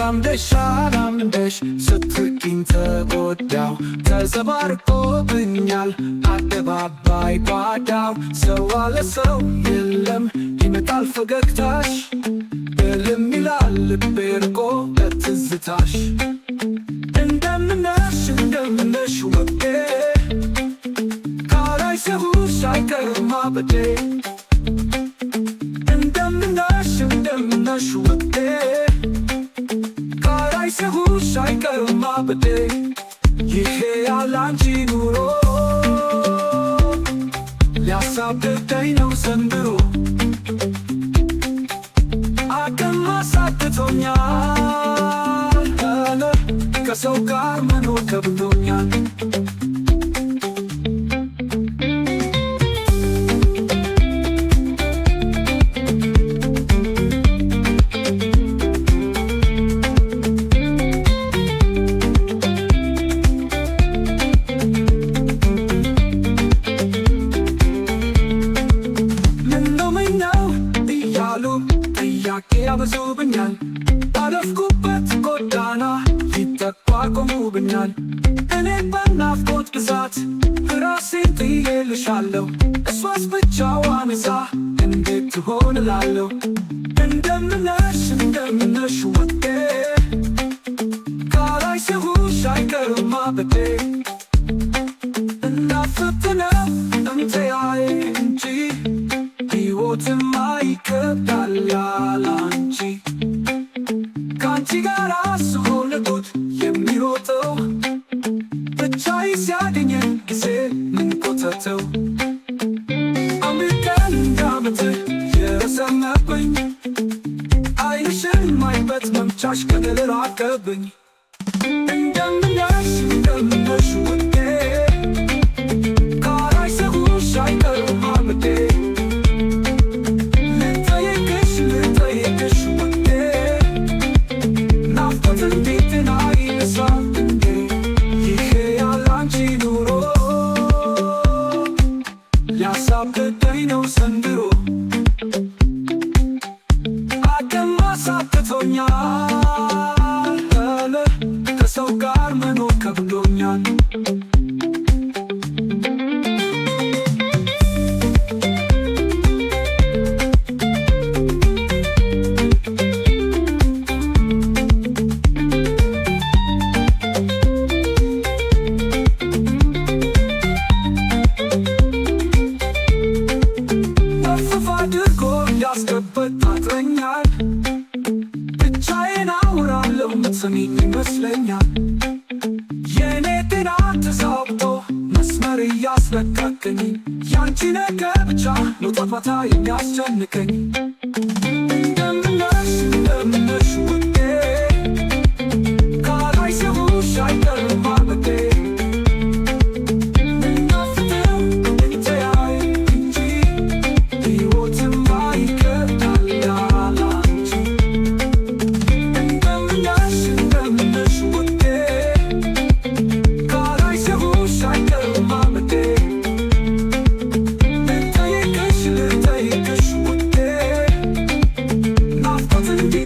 አላምደሽ ስትርቂኝ ተጎዳው ተዘባርቆብኛል አደባባይ ጓዳው ሰው አለ ሰው የለም ይመጣል ፈገግታሽ እልም ይላል ልቤ ርቆ በትዝታሽ እንደምነሽ ውዴ ካላየሁሽ አይቀርም ማበዴ እንደምነሽ ውዴ ካላየሁሽ አይቀርም ማበዴ ይሄ ያላንቺ ኑሮ ሊያሳብደኝ ነው ዘንድሮ አቅም አሳጥቶኛል ከሰው ጋር መኖር ከብዶኛል ጥያቄ ያበዙብኛል ባለፍኩበት ጎዳና ይጠቋቁሙብኛል እኔ በናፍቆት ብዛት ራሴን ጥዬልሻለሁ እሷስ ብቻዋን እዛ እንዴት ትሆን እላለሁ እንደምነሽ ውዴ ካላየሁሽ አይቀርም ማበዴ እናፍቅነው እንተያይ እንጂ ሕይወትማ ይከብዳል ያላንቺ ከአንቺ ጋር ስሆን ጉድ የሚሮጠው ብቻዬ ሲያገኘኝ ጊዜ ምን ቆተተው አንድ ቀን እንዳመት የረዘመብኝ ዓይንሽን ማይበት መምቻሽ ከገል ራቀብኝ እንደምነሽ ውዴ ካላየሁሽ አይቀርም ማበዴ ሊያሳብደኝ ነው ዘንድሮ አቅም አሳጥቶኛል ከሰው ጋር መኖር ከብዶኛል ያስገበጣጥረኛል ብቻዬን አውራለሁ ምትሰሚኝ ይመስለኛል የኔ ጤና ተዛብቶ መስመር እያስለቀቀኝ ያንቺ ነገር ብቻ ነው ጠፋታ የሚያስጨንቀኝ